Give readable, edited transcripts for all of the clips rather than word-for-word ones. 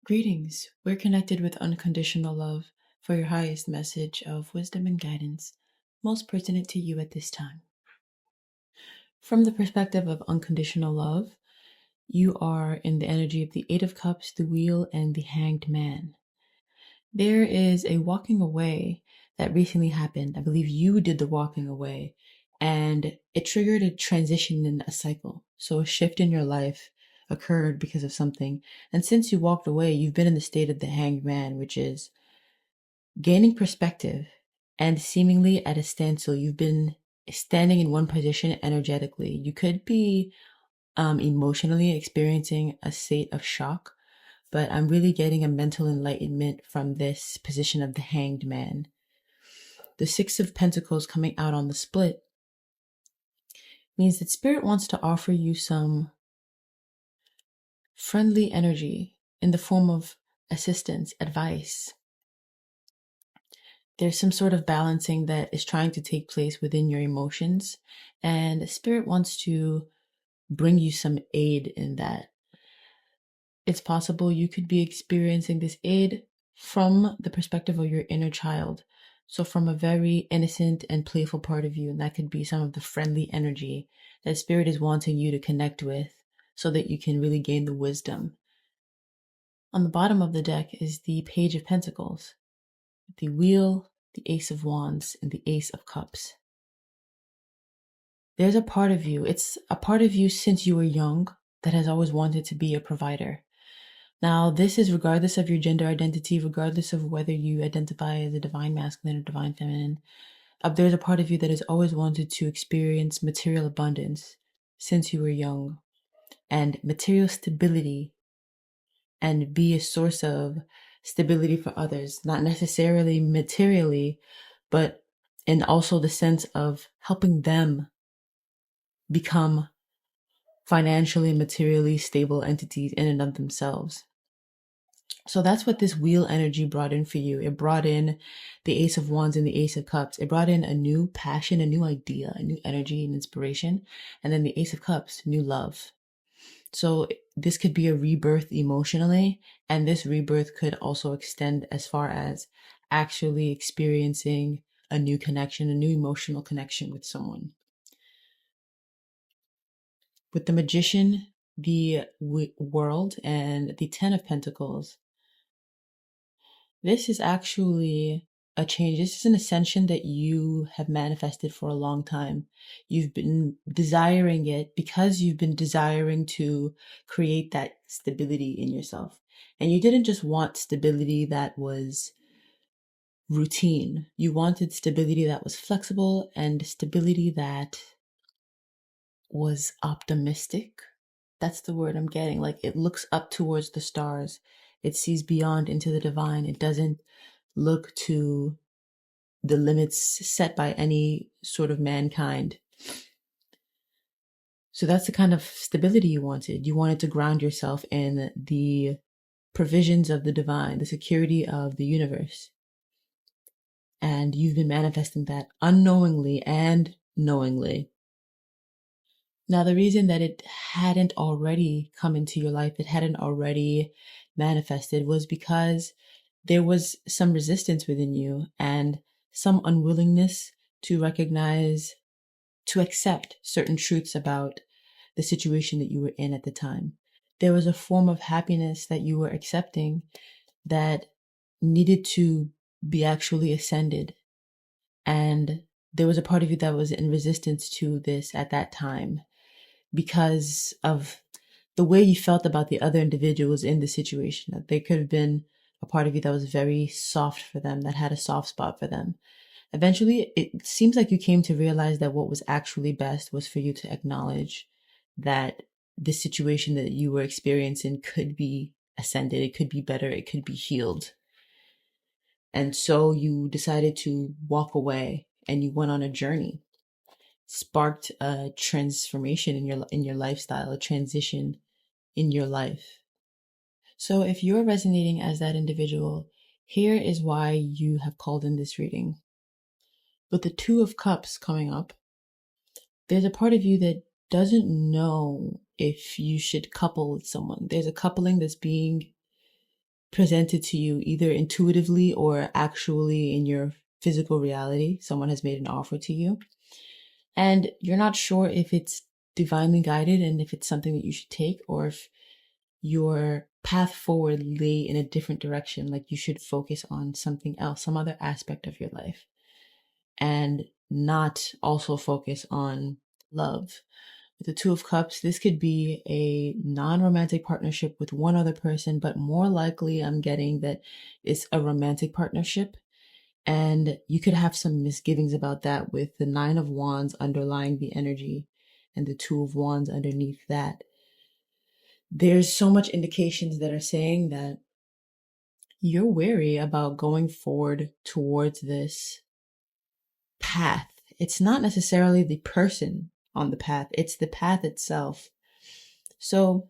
Greetings. We're connected with unconditional love for your highest message of wisdom and guidance, most pertinent to you at this time. From the perspective of unconditional love, you are in the energy of the Eight of Cups, the Wheel, and the Hanged Man. There is a walking away that recently happened. I believe you did the walking away, and it triggered a transition in a cycle. So a shift in your life occurred because of something. And since you walked away, you've been in the state of the Hanged Man, which is gaining perspective and seemingly at a standstill. You've been standing in one position energetically. You could be emotionally experiencing a state of shock, but I'm really getting a mental enlightenment from this position of the Hanged Man. The Six of Pentacles coming out on the split means that Spirit wants to offer you some friendly energy in the form of assistance, advice. There's some sort of balancing that is trying to take place within your emotions, and Spirit wants to bring you some aid in that. It's possible you could be experiencing this aid from the perspective of your inner child. So from a very innocent and playful part of you, and that could be some of the friendly energy that Spirit is wanting you to connect with so that you can really gain the wisdom. On the bottom of the deck is the Page of Pentacles, the Wheel, the Ace of Wands, and the Ace of Cups. There's a part of you, it's a part of you since you were young that has always wanted to be a provider. Now, this is regardless of your gender identity, regardless of whether you identify as a divine masculine or divine feminine. There's a part of you that has always wanted to experience material abundance since you were young, and material stability, and be a source of stability for others, not necessarily materially, but in also the sense of helping them become financially and materially stable entities in and of themselves. So that's what this wheel energy brought in for you. It brought in the Ace of Wands and the Ace of Cups. It brought in a new passion, a new idea, a new energy and inspiration. And then the Ace of Cups, new love. So this could be a rebirth emotionally. And this rebirth could also extend as far as actually experiencing a new connection, a new emotional connection with someone. With the Magician, the World, and the Ten of Pentacles, this is actually a change. This is an ascension that you have manifested for a long time. You've been desiring it because you've been desiring to create that stability in yourself. And you didn't just want stability that was routine. You wanted stability that was flexible and stability that was optimistic. That's the word I'm getting. Like, it looks up towards the stars. It sees beyond into the divine. It doesn't look to the limits set by any sort of mankind. So that's the kind of stability you wanted. You wanted to ground yourself in the provisions of the divine, the security of the universe. And you've been manifesting that unknowingly and knowingly. Now, the reason that it hadn't already come into your life, it hadn't already manifested, was because there was some resistance within you and some unwillingness to recognize, to accept certain truths about the situation that you were in at the time. There was a form of happiness that you were accepting that needed to be actually ascended. And there was a part of you that was in resistance to this at that time because of the way you felt about the other individuals in the situation. That there could have been a part of you that was very soft for them, that had a soft spot for them. Eventually, it seems like you came to realize that what was actually best was for you to acknowledge that the situation that you were experiencing could be ascended, it could be better, it could be healed. And so you decided to walk away and you went on a journey, sparked a transformation in your lifestyle, a transition in your life. So if you're resonating as that individual, here is why you have called in this reading. With the Two of Cups coming up, there's a part of you that doesn't know if you should couple with someone. There's a coupling that's being presented to you either intuitively or actually in your physical reality. Someone has made an offer to you and you're not sure if it's divinely guided and if it's something that you should take, or if your path forward lay in a different direction, like you should focus on something else, some other aspect of your life, and not also focus on love. With the Two of Cups, this could be a non-romantic partnership with one other person, but more likely I'm getting that it's a romantic partnership. And you could have some misgivings about that with the Nine of Wands underlying the energy and the Two of Wands underneath that. There's so much indications that are saying that you're wary about going forward towards this path. It's not necessarily the person on the path, it's the path itself. So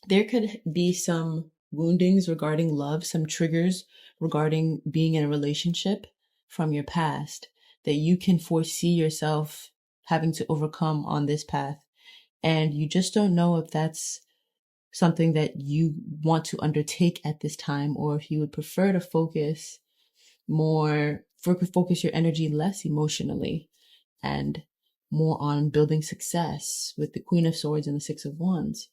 there could be some woundings regarding love, some triggers regarding being in a relationship from your past that you can foresee yourself having to overcome on this path. And you just don't know if that's something that you want to undertake at this time, or if you would prefer to focus your energy less emotionally and more on building success with the Queen of Swords and the Six of Wands.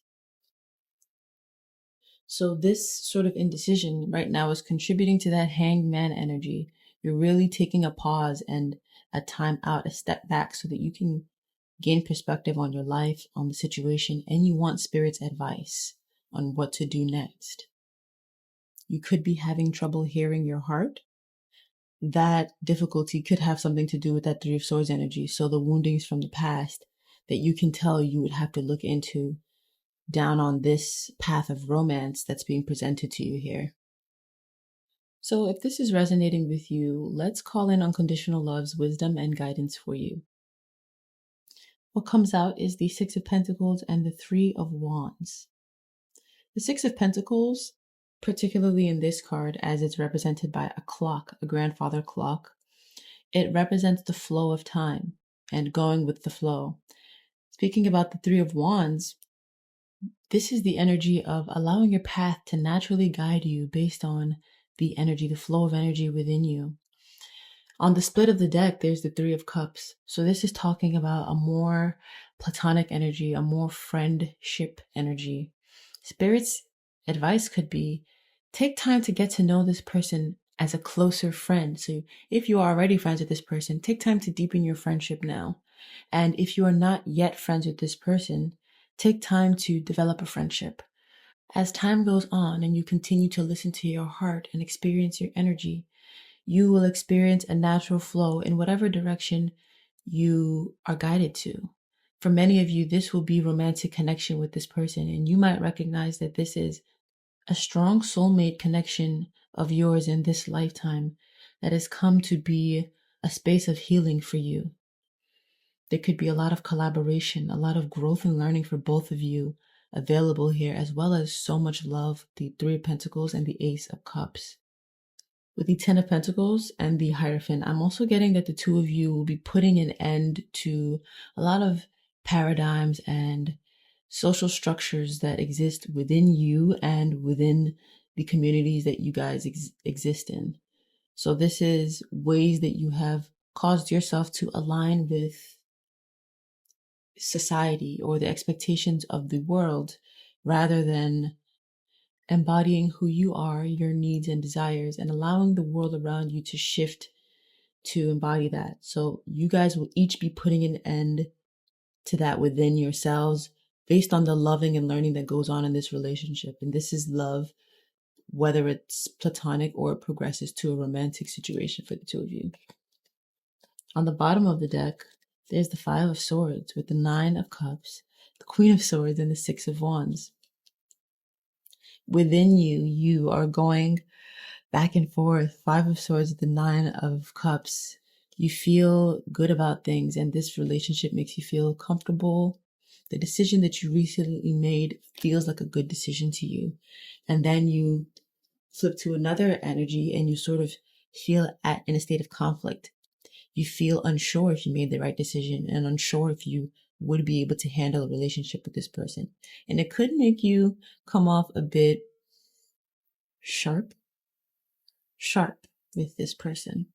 So this sort of indecision right now is contributing to that Hanged Man energy. You're really taking a pause and a time out, a step back, so that you can gain perspective on your life, on the situation, and you want Spirit's advice on what to do next. You could be having trouble hearing your heart. That difficulty could have something to do with that Three of Swords energy. So the woundings from the past that you can tell you would have to look into down on this path of romance that's being presented to you here. So if this is resonating with you, let's call in Unconditional Love's wisdom and guidance for you. What comes out is the Six of Pentacles and the Three of Wands. The Six of Pentacles, particularly in this card, as it's represented by a clock, a grandfather clock, it represents the flow of time and going with the flow. Speaking about the Three of Wands, this is the energy of allowing your path to naturally guide you based on the energy, the flow of energy within you. On the split of the deck, there's the Three of Cups. So this is talking about a more platonic energy, a more friendship energy. Spirit's advice could be, take time to get to know this person as a closer friend. So if you are already friends with this person, take time to deepen your friendship now. And if you are not yet friends with this person, take time to develop a friendship. As time goes on and you continue to listen to your heart and experience your energy, you will experience a natural flow in whatever direction you are guided to. For many of you, this will be romantic connection with this person, and you might recognize that this is a strong soulmate connection of yours in this lifetime that has come to be a space of healing for you. There could be a lot of collaboration, a lot of growth and learning for both of you available here, as well as so much love, the Three of Pentacles and the Ace of Cups. With the Ten of Pentacles and the Hierophant, I'm also getting that the two of you will be putting an end to a lot of paradigms and social structures that exist within you and within the communities that you guys exist in. So this is ways that you have caused yourself to align with society or the expectations of the world rather than embodying who you are, your needs and desires, and allowing the world around you to shift to embody that. So you guys will each be putting an end to that within yourselves based on the loving and learning that goes on in this relationship. And this is love, whether it's platonic or it progresses to a romantic situation for the two of you. On the bottom of the deck, there's the Five of Swords with the Nine of Cups, the Queen of Swords, and the Six of Wands. Within you, you are going back and forth. Five of Swords, the Nine of Cups. You feel good about things, and this relationship makes you feel comfortable. The decision that you recently made feels like a good decision to you. And then you flip to another energy and you sort of feel in a state of conflict. You feel unsure if you made the right decision and unsure if you would be able to handle a relationship with this person. And it could make you come off a bit sharp with this person.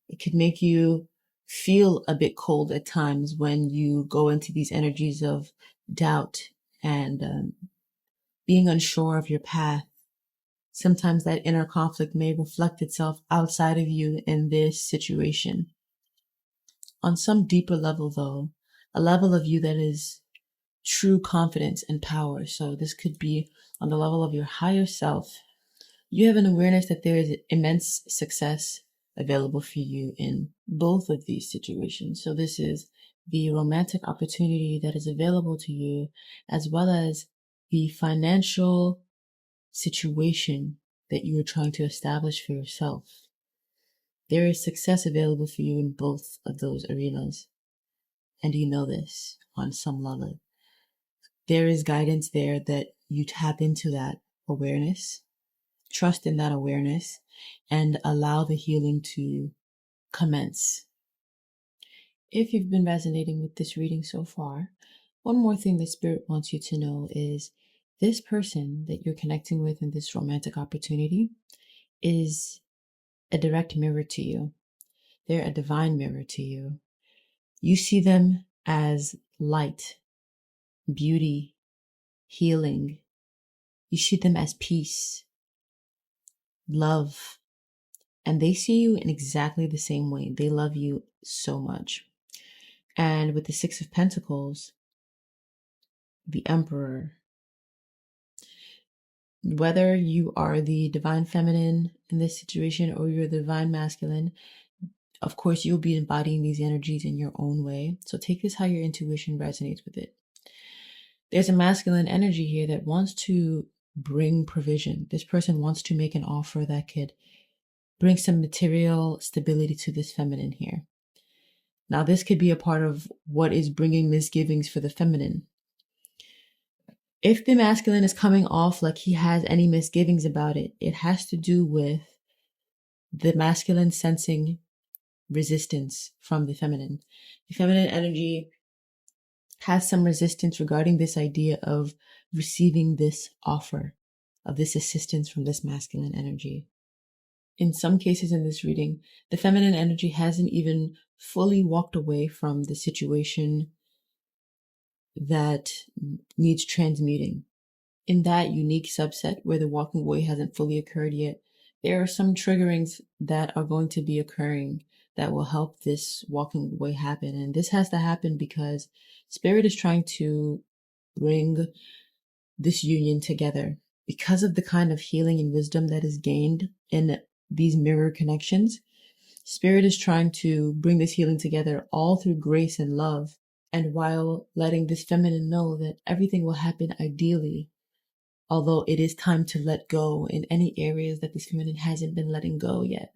It could make you feel a bit cold at times when you go into these energies of doubt and being unsure of your path. Sometimes that inner conflict may reflect itself outside of you in this situation. On some deeper level, though, a level of you that is true confidence and power. So this could be on the level of your higher self. You have an awareness that there is immense success available for you in both of these situations. So this is the romantic opportunity that is available to you, as well as the financial situation that you are trying to establish for yourself. There is success available for you in both of those arenas. And you know this on some level. There is guidance there that you tap into that awareness, trust in that awareness, and allow the healing to commence. If you've been resonating with this reading so far, one more thing that Spirit wants you to know is this person that you're connecting with in this romantic opportunity is a direct mirror to you. They're a divine mirror to you. You see them as light, beauty, healing. You see them as peace, love, and they see you in exactly the same way. They love you so much. And with the Six of Pentacles, the Emperor, whether you are the divine feminine in this situation or you're the divine masculine, of course, you'll be embodying these energies in your own way. So take this how your intuition resonates with it. There's a masculine energy here that wants to bring provision. This person wants to make an offer that could bring some material stability to this feminine here. Now, this could be a part of what is bringing misgivings for the feminine. If the masculine is coming off like he has any misgivings about it, it has to do with the masculine sensing resistance from the feminine. The feminine energy has some resistance regarding this idea of receiving this offer, of this assistance from this masculine energy. In some cases in this reading, the feminine energy hasn't even fully walked away from the situation that needs transmuting. In that unique subset where the walking away hasn't fully occurred yet, there are some triggerings that are going to be occurring that will help this walking away happen. And this has to happen because Spirit is trying to bring this union together. Because of the kind of healing and wisdom that is gained in these mirror connections, Spirit is trying to bring this healing together all through grace and love, and while letting this feminine know that everything will happen ideally, although it is time to let go in any areas that this feminine hasn't been letting go yet.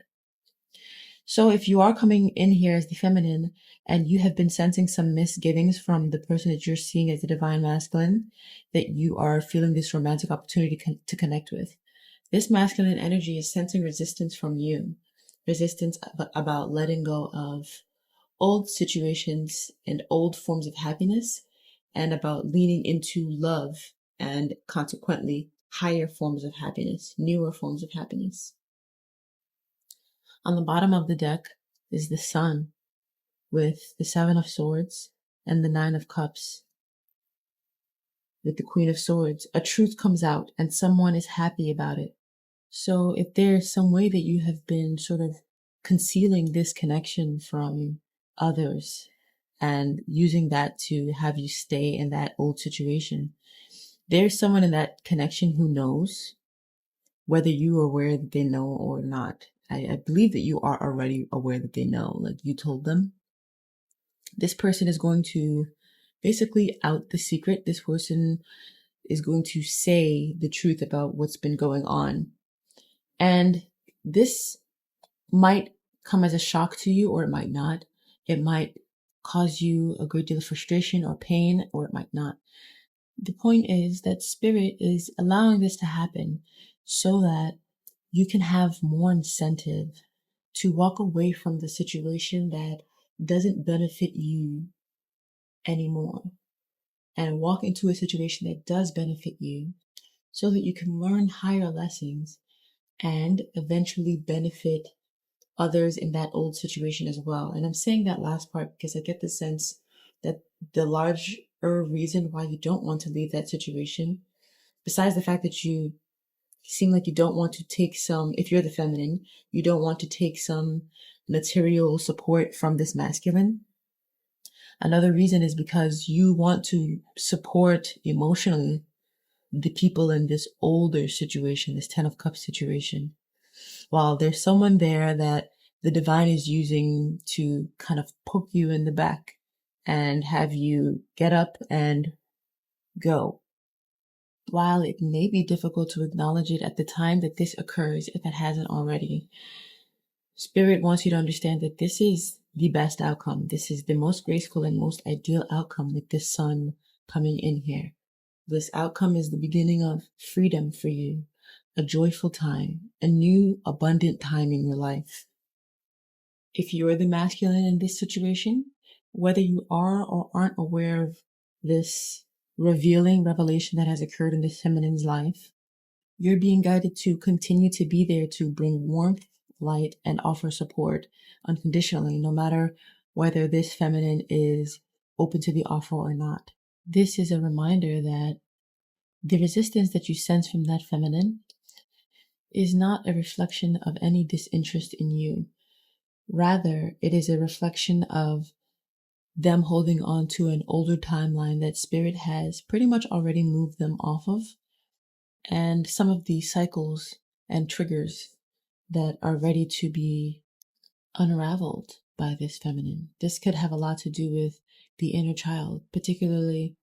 So if you are coming in here as the feminine and you have been sensing some misgivings from the person that you're seeing as the divine masculine, that you are feeling this romantic opportunity to connect with, this masculine energy is sensing resistance from you. Resistance about letting go of old situations and old forms of happiness, and about leaning into love and consequently higher forms of happiness, newer forms of happiness. On the bottom of the deck is the Sun with the Seven of Swords and the Nine of Cups with the Queen of Swords. A truth comes out and someone is happy about it. So if there's some way that you have been sort of concealing this connection from others and using that to have you stay in that old situation, there's someone in that connection who knows, whether you are aware that they know or not. I believe that you are already aware that they know, like you told them. This person is going to basically out the secret. This person is going to say the truth about what's been going on. And this might come as a shock to you, or it might not. It might cause you a great deal of frustration or pain, or it might not. The point is that Spirit is allowing this to happen so that you can have more incentive to walk away from the situation that doesn't benefit you anymore and walk into a situation that does benefit you, so that you can learn higher lessons and eventually benefit others in that old situation as well. And I'm saying that last part because I get the sense that the larger reason why you don't want to leave that situation, besides the fact that you seem like you don't want to take some, if you're the feminine, you don't want to take some material support from this masculine. Another reason is because you want to support emotionally the people in this older situation, this 10 of Cups situation. While there's someone there that the divine is using to kind of poke you in the back and have you get up and go. While it may be difficult to acknowledge it at the time that this occurs, if it hasn't already, Spirit wants you to understand that this is the best outcome. This is the most graceful and most ideal outcome with this sun coming in here. This outcome is the beginning of freedom for you, a joyful time, a new abundant time in your life. If you're the masculine in this situation, whether you are or aren't aware of this revealing revelation that has occurred in this feminine's life, you're being guided to continue to be there to bring warmth, light, and offer support unconditionally, no matter whether this feminine is open to the offer or not. This is a reminder that the resistance that you sense from that feminine is not a reflection of any disinterest in you. Rather, it is a reflection of them holding on to an older timeline that Spirit has pretty much already moved them off of, and some of the cycles and triggers that are ready to be unraveled by this feminine. This could have a lot to do with the inner child, particularly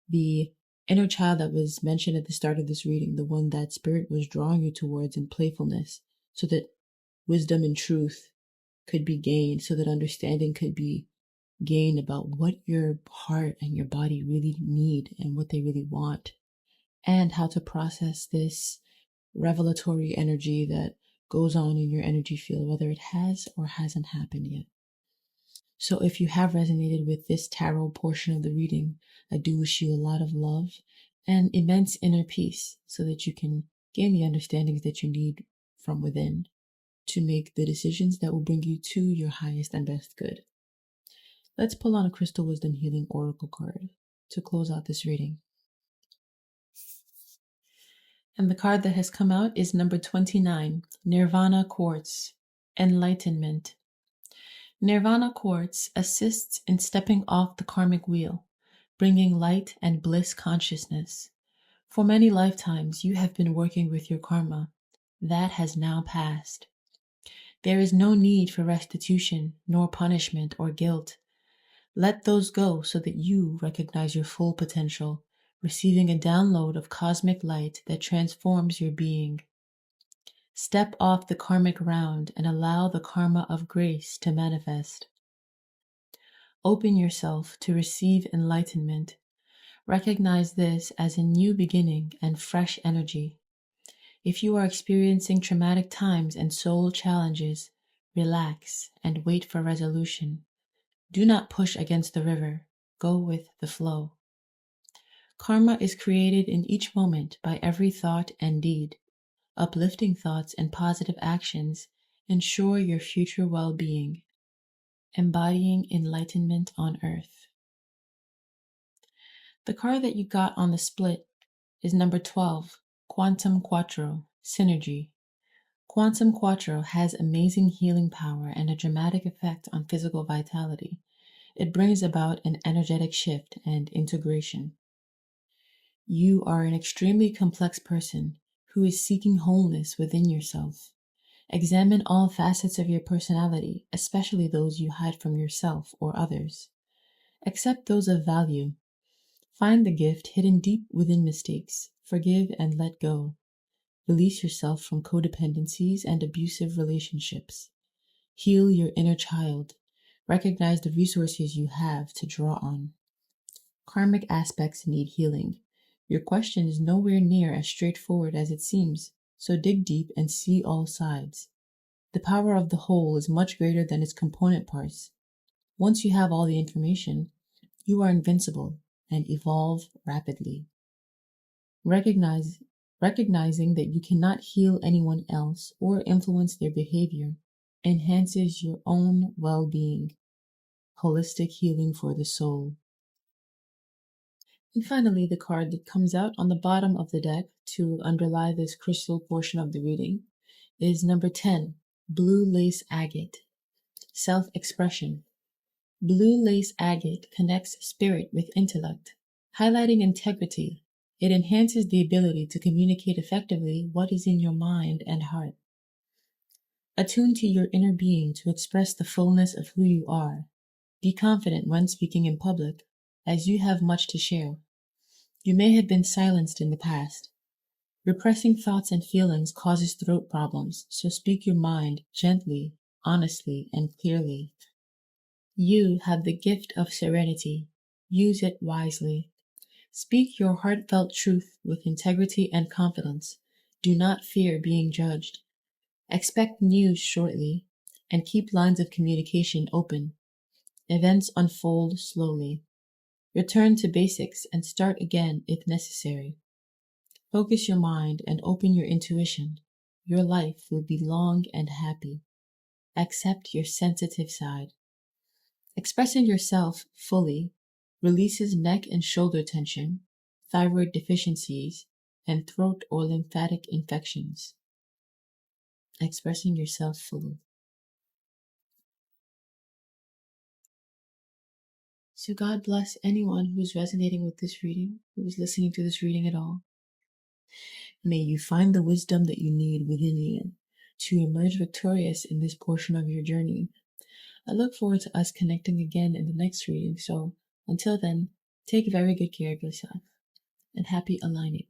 the inner child that was mentioned at the start of this reading, the one that Spirit was drawing you towards in playfulness, so that wisdom and truth could be gained, so that understanding could be gained about what your heart and your body really need and what they really want, and how to process this revelatory energy that goes on in your energy field, whether it has or hasn't happened yet. So if you have resonated with this tarot portion of the reading, I do wish you a lot of love and immense inner peace so that you can gain the understandings that you need from within to make the decisions that will bring you to your highest and best good. Let's pull on a Crystal Wisdom Healing Oracle card to close out this reading. And the card that has come out is number 29, Nirvana Quartz, Enlightenment. Nirvana Quartz assists in stepping off the karmic wheel, bringing light and bliss consciousness. For many lifetimes, you have been working with your karma. That has now passed. There is no need for restitution, nor punishment or guilt. Let those go so that you recognize your full potential, receiving a download of cosmic light that transforms your being. Step off the karmic round and allow the karma of grace to manifest. Open yourself to receive enlightenment. Recognize this as a new beginning and fresh energy. If you are experiencing traumatic times and soul challenges, relax and wait for resolution. Do not push against the river. Go with the flow. Karma is created in each moment by every thought and deed. Uplifting thoughts and positive actions ensure your future well-being. Embodying enlightenment on earth. The card that you got on the split is number 12, Quantum Quattro, Synergy. Quantum Quattro has amazing healing power and a dramatic effect on physical vitality. It brings about an energetic shift and integration. You are an extremely complex person who is seeking wholeness within yourself. Examine all facets of your personality, especially those you hide from yourself or others. Accept those of value. Find the gift hidden deep within mistakes. Forgive and let go. Release yourself from codependencies and abusive relationships. Heal your inner child. Recognize the resources you have to draw on. Karmic aspects need healing. Your question is nowhere near as straightforward as it seems, so dig deep and see all sides. The power of the whole is much greater than its component parts. Once you have all the information, you are invincible and evolve rapidly. Recognize Recognizing that you cannot heal anyone else or influence their behavior enhances your own well-being. Holistic healing for the soul. And finally, the card that comes out on the bottom of the deck to underlie this crystal portion of the reading is number 10, Blue Lace Agate. Self-expression. Blue lace agate connects spirit with intellect, highlighting integrity. It enhances the ability to communicate effectively what is in your mind and heart. Attune to your inner being to express the fullness of who you are. Be confident when speaking in public, as you have much to share. You may have been silenced in the past. Repressing thoughts and feelings causes throat problems, so speak your mind gently, honestly, and clearly. You have the gift of serenity. Use it wisely. Speak your heartfelt truth with integrity and confidence. Do not fear being judged. Expect news shortly, and keep lines of communication open. Events unfold slowly. Return to basics and start again if necessary. Focus your mind and open your intuition. Your life will be long and happy. Accept your sensitive side. Expressing yourself fully releases neck and shoulder tension, thyroid deficiencies, and throat or lymphatic infections. Expressing yourself fully. So God bless anyone who is resonating with this reading, who is listening to this reading at all. May you find the wisdom that you need within you to emerge victorious in this portion of your journey. I look forward to us connecting again in the next reading. So until then, take very good care of yourself and happy aligning.